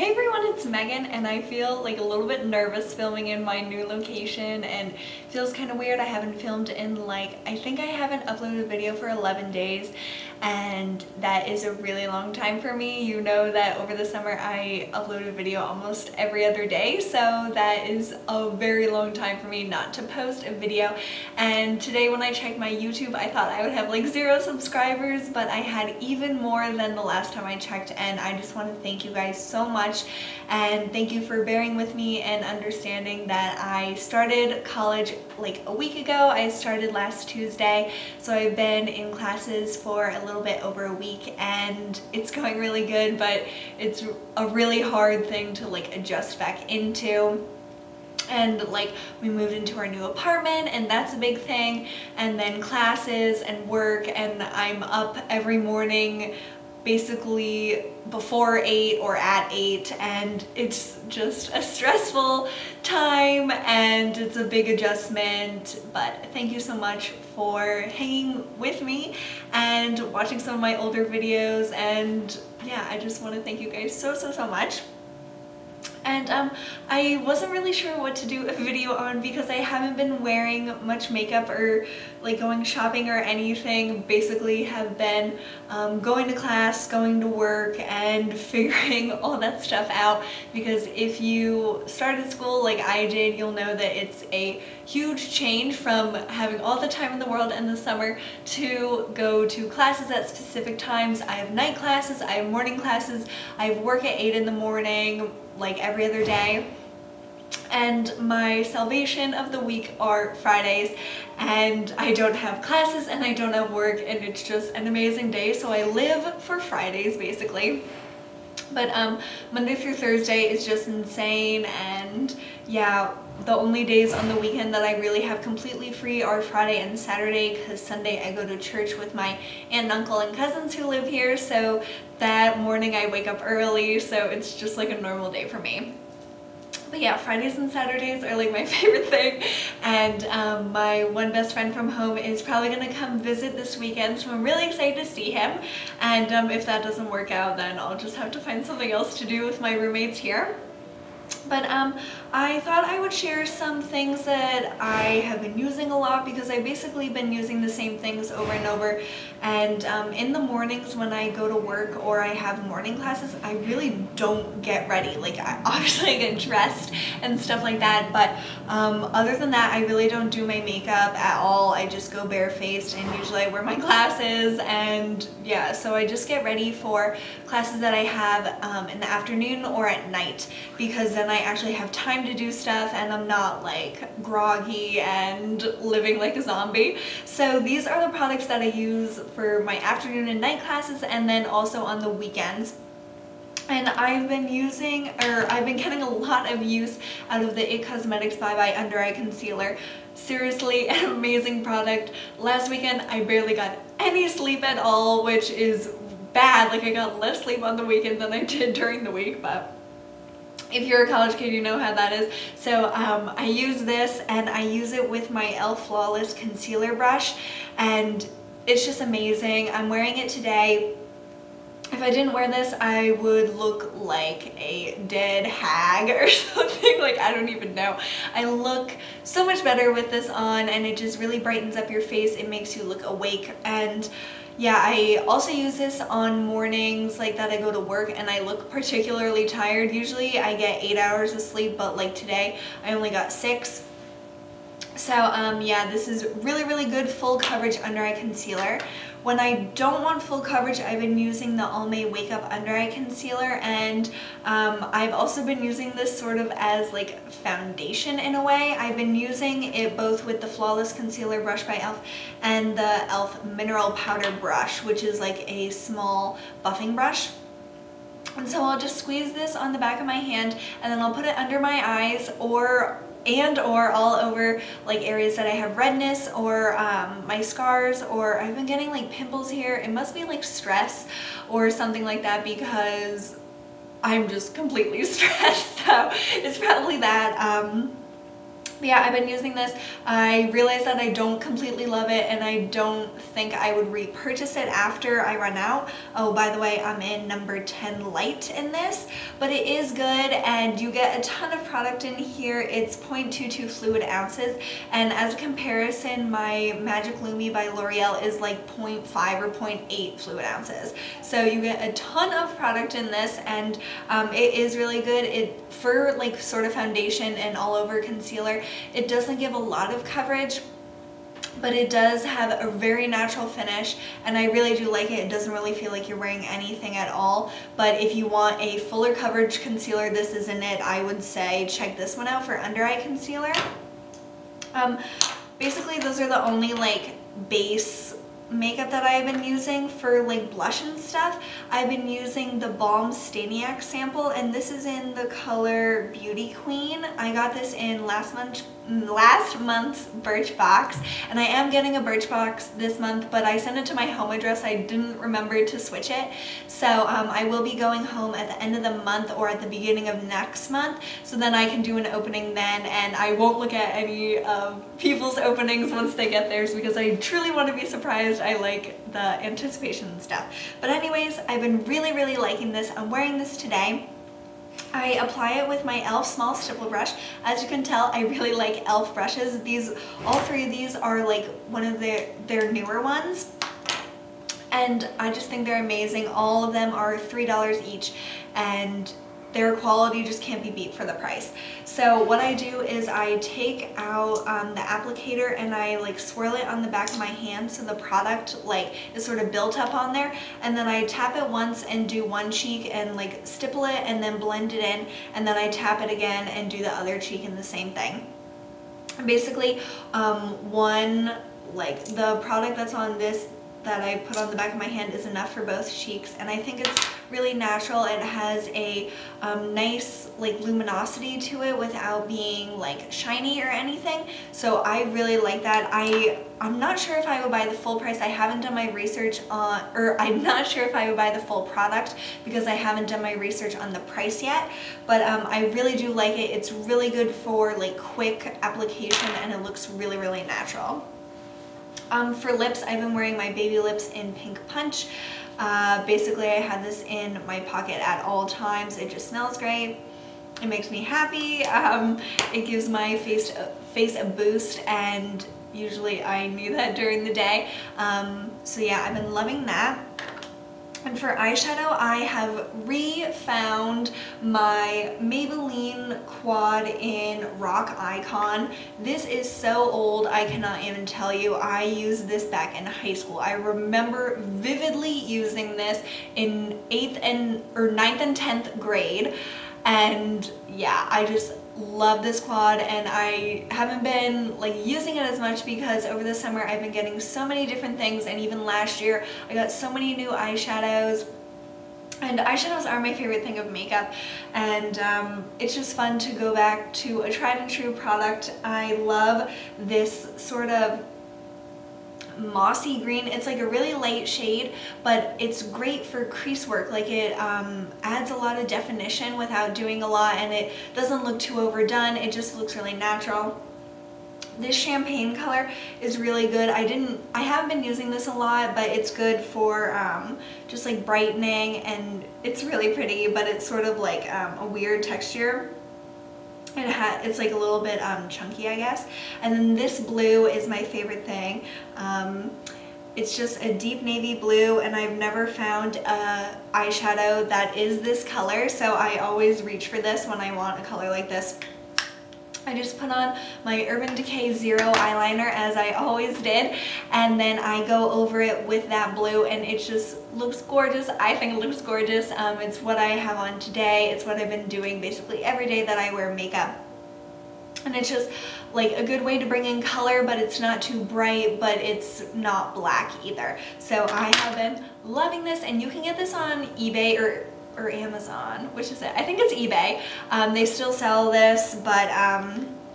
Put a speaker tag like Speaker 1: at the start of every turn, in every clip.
Speaker 1: Hey everyone, it's Megan, and I feel like a little bit nervous filming in my new location, and it feels kind of weird. I haven't filmed in I think I haven't uploaded a video for 11 days, and that is a really long time for me. You know that over the summer I upload a video almost every other day, so that is a very long time for me not to post a video. And today when I checked my YouTube, I thought I would have like 0 subscribers, but I had even more than the last time I checked, and I just want to thank you guys so much. And thank you for bearing with me and understanding that I started college like a week ago. I started last Tuesday, so I've been in classes for a little bit over a week, and it's going really good, but it's a really hard thing to like adjust back into. And we moved into our new apartment, and that's a big thing, and then classes and work, and I'm up every morning basically before 8 or at 8, and it's just a stressful time and it's a big adjustment. But thank you so much for hanging with me and watching some of my older videos, and yeah, I just want to thank you guys so much. And I wasn't really sure what to do a video on because I haven't been wearing much makeup or like going shopping or anything. Basically have been going to class, going to work, and figuring all that stuff out, because if you started school like I did, you'll know that it's a huge change from having all the time in the world in the summer to go to classes at specific times. I have night classes, I have morning classes, I have work at 8 in the morning, like every other day, and my salvation of the week are Fridays, and I don't have classes and I don't have work, and it's just an amazing day. So I live for Fridays basically. But Monday through Thursday is just insane, and yeah, the only days on the weekend that I really have completely free are Friday and Saturday, because Sunday I go to church with my aunt and uncle and cousins who live here, so that morning I wake up early, so it's just like a normal day for me. But yeah, Fridays and Saturdays are like my favorite thing, and my one best friend from home is probably gonna come visit this weekend, so I'm really excited to see him. And if that doesn't work out, then I'll just have to find something else to do with my roommates here. But I thought I would share some things that I have been using a lot, because I've basically been using the same things over and over. And in the mornings when I go to work or I have morning classes, I really don't get ready. Like, I obviously get dressed and stuff like that, but other than that, I really don't do my makeup at all. I just go barefaced, and usually I wear my glasses, and yeah, so I just get ready for classes that I have in the afternoon or at night, because then I actually have time to do stuff and I'm not like groggy and living like a zombie. So these are the products that I use for my afternoon and night classes, and then also on the weekends. And I've been getting a lot of use out of the It Cosmetics Bye Bye Under Eye Concealer. Seriously, an amazing product. Last weekend I barely got any sleep at all, which is bad. Like, I got less sleep on the weekend than I did during the week, but if you're a college kid, you know how that is. So I use this, and I use it with my e.l.f. Flawless Concealer Brush, and it's just amazing. I'm wearing it today. If I didn't wear this, I would look like a dead hag or something. Like, I don't even know. I look so much better with this on, and it just really brightens up your face. It makes you look awake. And yeah, I also use this on mornings like that I go to work and I look particularly tired. Usually I get 8 hours of sleep, but like today I only got 6. So yeah, this is really good full coverage under eye concealer. When I don't want full coverage, I've been using the Almay Wake Up Under Eye Concealer, and I've also been using this sort of as like foundation in a way. I've been using it both with the Flawless Concealer Brush by e.l.f. and the e.l.f. Mineral Powder Brush, which is like a small buffing brush. And so I'll just squeeze this on the back of my hand, and then I'll put it under my eyes or all over like areas that I have redness or my scars, or I've been getting like pimples here. It must be like stress or something like that, because I'm just completely stressed, so it's probably that. But yeah, I've been using this. I realized that I don't completely love it, and I don't think I would repurchase it after I run out. Oh, by the way, I'm in number 10 light in this, but it is good, and you get a ton of product in here. It's 0.22 fluid ounces, and as a comparison, my Magic Lumi by L'Oreal is like 0.5 or 0.8 fluid ounces. So you get a ton of product in this, and it is really good. For like sort of foundation and all over concealer, it doesn't give a lot of coverage, but it does have a very natural finish, and I really do like it. It doesn't really feel like you're wearing anything at all, but if you want a fuller coverage concealer, this isn't it. I would say check this one out for under eye concealer. Basically those are the only like base makeup that I've been using. For like blush and stuff, I've been using the Balm Stainiac sample, and this is in the color Beauty Queen. I got this in last month's Birchbox, and I am getting a Birchbox this month, but I sent it to my home address. I didn't remember to switch it, so I will be going home at the end of the month or at the beginning of next month, so then I can do an opening then, and I won't look at any of people's openings once they get theirs, because I truly want to be surprised. I like the anticipation and stuff. But anyways, I've been really liking this. I'm wearing this today. I apply it with my e.l.f. small stipple brush. As you can tell, I really like e.l.f. brushes. All three of these are like one of their newer ones, and I just think they're amazing. All of them are $3 each, and their quality just can't be beat for the price. So what I do is I take out the applicator, and I like swirl it on the back of my hand so the product like is sort of built up on there, and then I tap it once and do one cheek and like stipple it and then blend it in, and then I tap it again and do the other cheek and the same thing. And basically the product that's on this that I put on the back of my hand is enough for both cheeks, and I think it's really natural. It has a nice like luminosity to it without being like shiny or anything, so I really like that. I'm not sure if I would buy the full price. I haven't done my research on, or I'm not sure if I would buy the full product because I haven't done my research on the price yet, but I really do like it. It's really good for like quick application, and it looks really natural. For lips, I've been wearing my Baby Lips in Pink Punch. Basically, I had this in my pocket at all times. It just smells great. It makes me happy. It gives my face a boost, and usually I need that during the day. So yeah, I've been loving that. And for eyeshadow, I have re-found my Maybelline Quad in Rock Icon. This is so old, I cannot even tell you. I used this back in high school. I remember vividly using this in 9th and 10th grade. And yeah, I just love this quad, and I haven't been like using it as much because over the summer I've been getting so many different things, and even last year I got so many new eyeshadows. And eyeshadows are my favorite thing of makeup, and it's just fun to go back to a tried and true product. I love this sort of mossy green. It's like a really light shade, but it's great for crease work. Like it adds a lot of definition without doing a lot, and it doesn't look too overdone. It just looks really natural. This champagne color is really good. I haven't been using this a lot, but it's good for just like brightening, and it's really pretty, but it's sort of like a weird texture. It's like a little bit chunky, I guess. And then this blue is my favorite thing. It's just a deep navy blue, and I've never found a eyeshadow that is this color, so I always reach for this when I want a color like this. I just put on my Urban Decay Zero eyeliner, as I always did, and then I go over it with that blue, and it just looks gorgeous. I think it looks gorgeous. It's what I have on today. It's what I've been doing basically every day that I wear makeup. And it's just like a good way to bring in color, but it's not too bright, but it's not black either. So I have been loving this, and you can get this on eBay or Amazon, which is it? I think it's eBay. They still sell this, but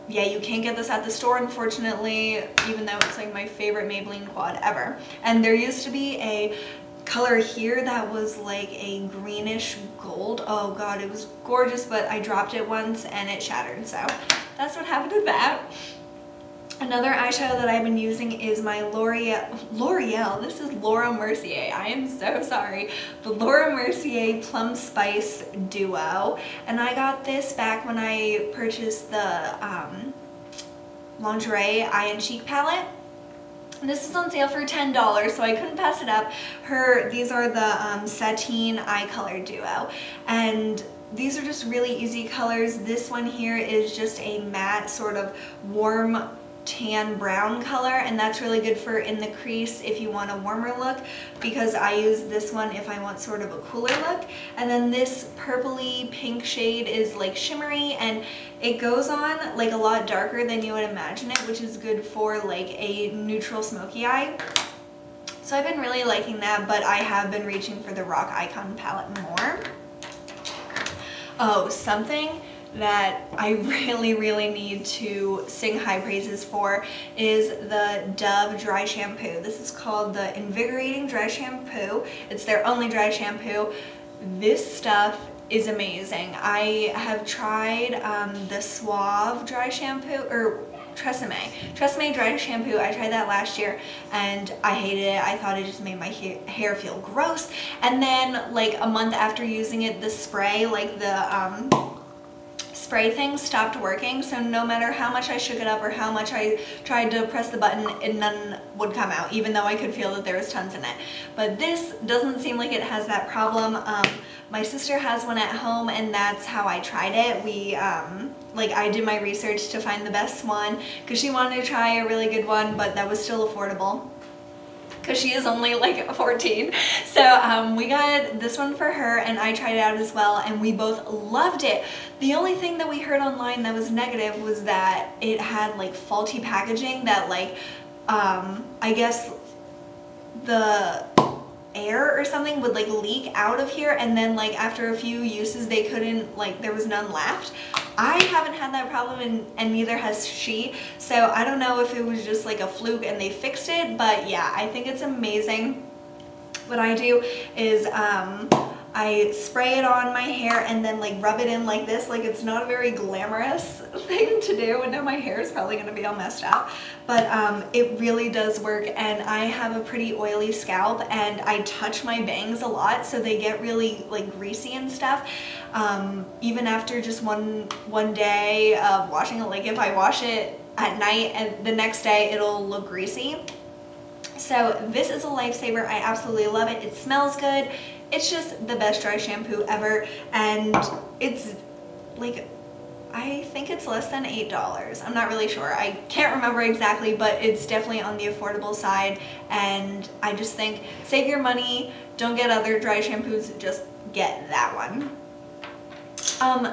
Speaker 1: yeah, you can't get this at the store, unfortunately, even though it's like my favorite Maybelline quad ever. And there used to be a color here that was like a greenish gold. Oh god, it was gorgeous, but I dropped it once and it shattered, so that's what happened to that. Another eyeshadow that I've been using is my L'Oreal, this is Laura Mercier, I am so sorry, the Laura Mercier Plum Spice Duo, and I got this back when I purchased the Lingerie Eye and Cheek palette. This is on sale for $10, so I couldn't pass it up. These are the Sateen Eye Color Duo, and these are just really easy colors. This one here is just a matte sort of warm tan brown color, and that's really good for in the crease if you want a warmer look, because I use this one if I want sort of a cooler look. And then this purpley pink shade is like shimmery, and it goes on like a lot darker than you would imagine it, which is good for like a neutral smoky eye. So I've been really liking that, but I have been reaching for the Rock Icon palette more. Oh, something that I really need to sing high praises for is the Dove dry shampoo. This is called the Invigorating Dry Shampoo. It's their only dry shampoo. This stuff is amazing. I have tried the Suave dry shampoo, or Tresemme dry shampoo. I tried that last year and I hated it. I thought it just made my hair feel gross. And then like a month after using it, the spray, like the spray thing stopped working, so no matter how much I shook it up or how much I tried to press the button, none would come out, even though I could feel that there was tons in it. But this doesn't seem like it has that problem. My sister has one at home, and that's how I tried it. I did my research to find the best one because she wanted to try a really good one, but that was still affordable, because she is only like 14. So we got this one for her, and I tried it out as well, and we both loved it. The only thing that we heard online that was negative was that it had like faulty packaging, that like I guess the air or something would like leak out of here, and then like after a few uses they couldn't, like there was none left. I haven't had that problem, and neither has she, so I don't know if it was just like a fluke and they fixed it, but yeah, I think it's amazing. What I do is I spray it on my hair and then like rub it in like this. Like, it's not a very glamorous thing to do, and now my hair is probably going to be all messed up, but it really does work. And I have a pretty oily scalp, and I touch my bangs a lot, so they get really like greasy and stuff. Even after just one day of washing it, like if I wash it at night and the next day it'll look greasy. So this is a lifesaver. I absolutely love it. It smells good. It's just the best dry shampoo ever, and it's like, I think it's less than $8. I'm not really sure. I can't remember exactly, but it's definitely on the affordable side, and I just think save your money. Don't get other dry shampoos, just get that one.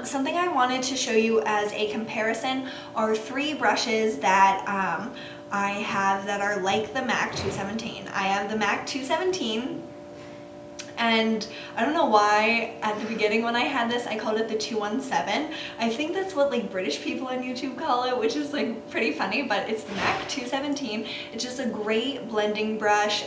Speaker 1: Something I wanted to show you as a comparison are 3 brushes that I have that are like the MAC 217. I have the MAC 217, and I don't know why at the beginning when I had this I called it the 217. I think that's what like British people on YouTube call it, which is like pretty funny, but it's the MAC 217. It's just a great blending brush.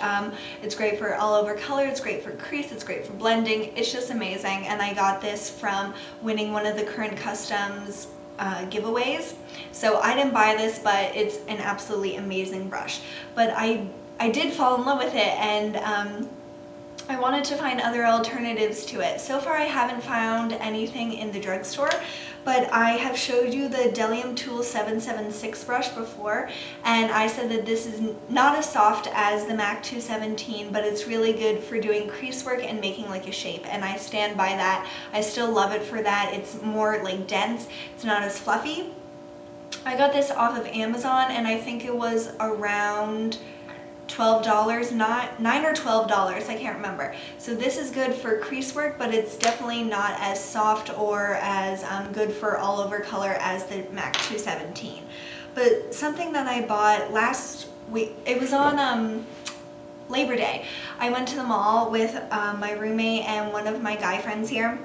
Speaker 1: It's great for all over color, it's great for crease, it's great for blending. It's just amazing, and I got this from winning one of the Current Customs giveaways. So I didn't buy this, but it's an absolutely amazing brush. But I did fall in love with it, and I wanted to find other alternatives to it. So far I haven't found anything in the drugstore, but I have showed you the Delium Tool 776 brush before, and I said that this is not as soft as the MAC 217, but it's really good for doing crease work and making like a shape, and I stand by that. I still love it for that. It's more like dense, it's not as fluffy. I got this off of Amazon, and I think it was around $12, $9 or $12, I can't remember. So this is good for crease work, but it's definitely not as soft or as good for all over color as the MAC 217. But something that I bought last week, it was on Labor Day. I went to the mall with my roommate and one of my guy friends here,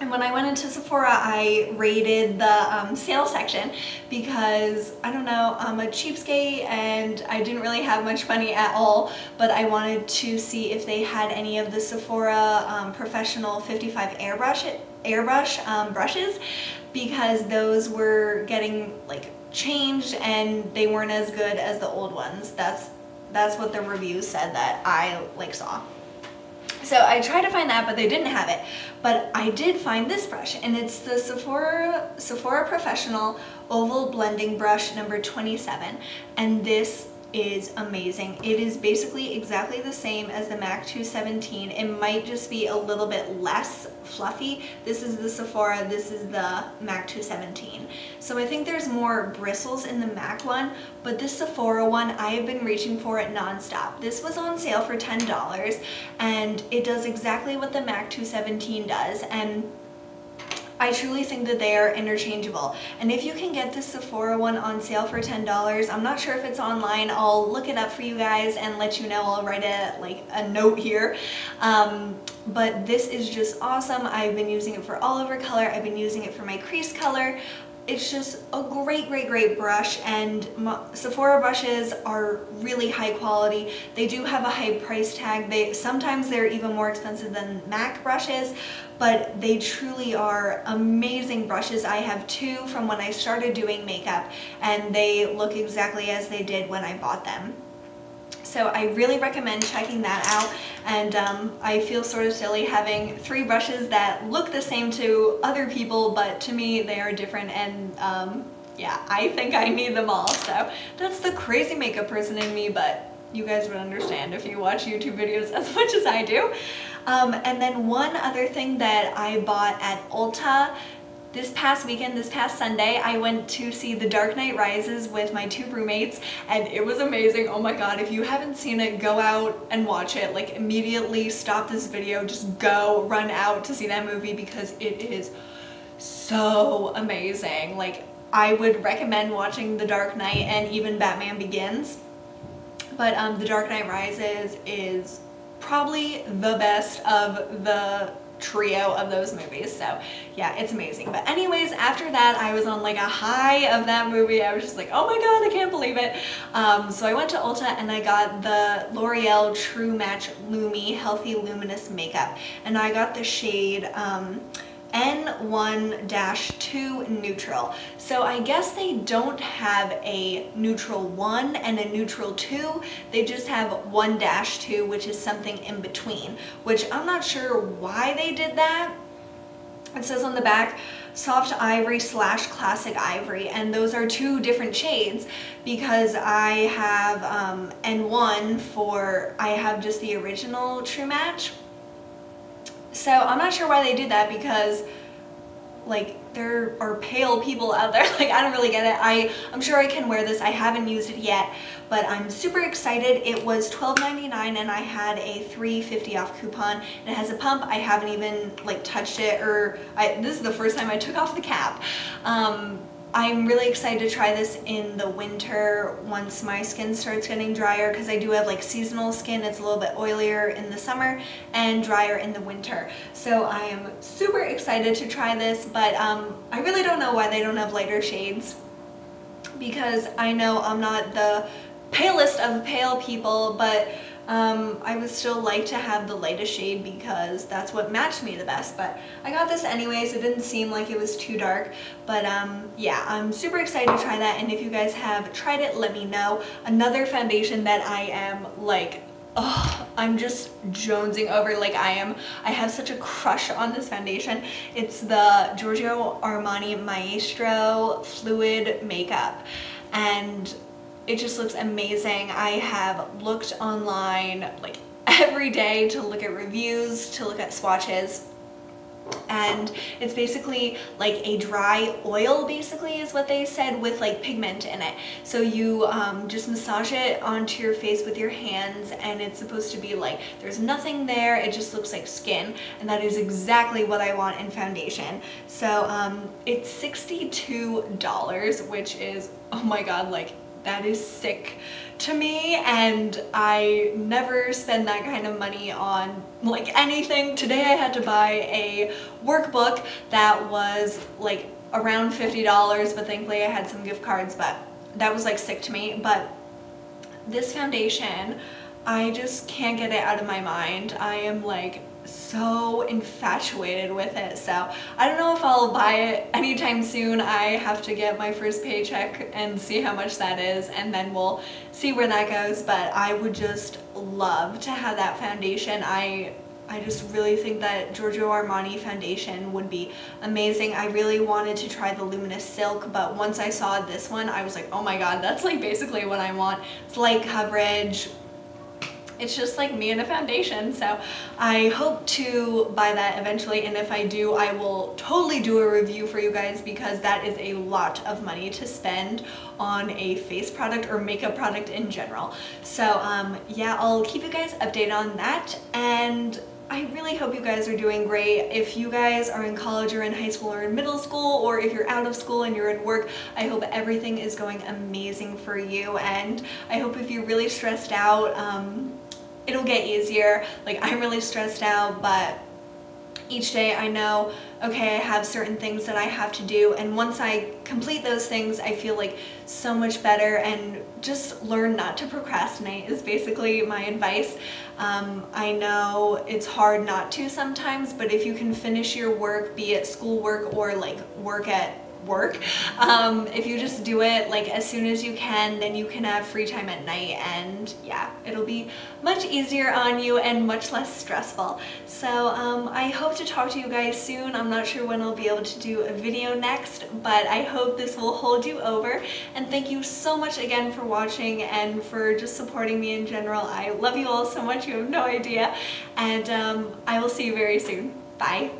Speaker 1: And when I went into Sephora, I raided the sale section because, I don't know, I'm a cheapskate and I didn't really have much money at all, but I wanted to see if they had any of the Sephora Professional 55 airbrush brushes, because those were getting like changed and they weren't as good as the old ones. That's what the reviews said that I like saw. So I tried to find that, but they didn't have it. But I did find this brush, and it's the Sephora Professional Oval Blending Brush number 27. And this is amazing. It is basically exactly the same as the MAC 217. It might just be a little bit less fluffy. This is the Sephora, this is the MAC 217. So I think there's more bristles in the MAC one, but this Sephora one, I have been reaching for it nonstop. This was on sale for $10, and it does exactly what the MAC 217 does, and I truly think that they are interchangeable. And if you can get this Sephora one on sale for $10, I'm not sure if it's online, I'll look it up for you guys and let you know. I'll write a note here. But this is just awesome. I've been using it for all over color. I've been using it for my crease color. It's just a great brush, and Sephora brushes are really high quality. They do have a high price tag. Sometimes they're even more expensive than MAC brushes, but they truly are amazing brushes. I have two from when I started doing makeup, and they look exactly as they did when I bought them. So I really recommend checking that out, and I feel sort of silly having three brushes that look the same to other people, but to me they are different, and yeah, I think I need them all. So that's the crazy makeup person in me, but you guys would understand if you watch YouTube videos as much as I do. And then one other thing that I bought at Ulta this past weekend, this past Sunday, I went to see The Dark Knight Rises with my two roommates, and it was amazing. Oh my god, if you haven't seen it, go out and watch it. Like, immediately stop this video, just go, run out to see that movie, because it is so amazing. Like, I would recommend watching The Dark Knight and even Batman Begins, but The Dark Knight Rises is probably the best of the trio of those movies. So yeah, it's amazing. But anyways, after that, I was on like a high of that movie. I was just like, oh my god, I can't believe it. So I went to Ulta and I got the L'Oreal True Match Lumi Healthy Luminous Makeup, and I got the shade N1-2 Neutral. So I guess they don't have a neutral 1 and a neutral 2. They just have 1-2, which is something in between, which I'm not sure why they did that. It says on the back, soft ivory / classic ivory, and those are two different shades, because I have N1 for, I have just the original True Match. So I'm not sure why they did that, because like there are pale people out there. Like, I don't really get it. I'm sure I can wear this. I haven't used it yet, but I'm super excited. It was $12.99 and I had a $3.50 off coupon. It has a pump. I haven't even like touched it, or this is the first time I took off the cap. I'm really excited to try this in the winter once my skin starts getting drier, because I do have like seasonal skin. It's a little bit oilier in the summer and drier in the winter. So I am super excited to try this, but I really don't know why they don't have lighter shades, because I know I'm not the palest of pale people, but I would still like to have the lightest shade because that's what matched me the best. But I got this anyways. It didn't seem like it was too dark, but yeah, I'm super excited to try that, and if you guys have tried it, let me know. Another foundation that I am like, oh, I'm just jonesing over. Like, I have such a crush on this foundation. It's the Giorgio Armani Maestro Fluid Makeup, and it just looks amazing. I have looked online like every day to look at reviews, to look at swatches, and it's basically like a dry oil, basically is what they said, with like pigment in it. So you just massage it onto your face with your hands, and it's supposed to be like there's nothing there, it just looks like skin, and that is exactly what I want in foundation. So it's $62, which is, oh my god, like that is sick to me, and I never spend that kind of money on like anything. Today I had to buy a workbook that was like around $50, but thankfully I had some gift cards, but that was like sick to me. But this foundation, I just can't get it out of my mind. I am like so infatuated with it, so I don't know if I'll buy it anytime soon. I have to get my first paycheck and see how much that is, and then we'll see where that goes, but I would just love to have that foundation. I just really think that Giorgio Armani foundation would be amazing. I really wanted to try the Luminous Silk, but once I saw this one, I was like, oh my god, that's like basically what I want. It's light coverage. It's just like me in a foundation, so I hope to buy that eventually, and if I do, I will totally do a review for you guys, because that is a lot of money to spend on a face product or makeup product in general. So yeah, I'll keep you guys updated on that, and I really hope you guys are doing great. If you guys are in college or in high school or in middle school, or if you're out of school and you're in work, I hope everything is going amazing for you, and I hope if you're really stressed out, it'll get easier. Like, I'm really stressed out, but each day I know, okay, I have certain things that I have to do, and once I complete those things, I feel like so much better. And just learn not to procrastinate is basically my advice. I know it's hard not to sometimes, but if you can finish your work, be it schoolwork or like work at work, if you just do it like as soon as you can, then you can have free time at night, and yeah, it'll be much easier on you and much less stressful. So I hope to talk to you guys soon. I'm not sure when I'll be able to do a video next, but I hope this will hold you over, and thank you so much again for watching and for just supporting me in general. I love you all so much, you have no idea, and I will see you very soon. Bye.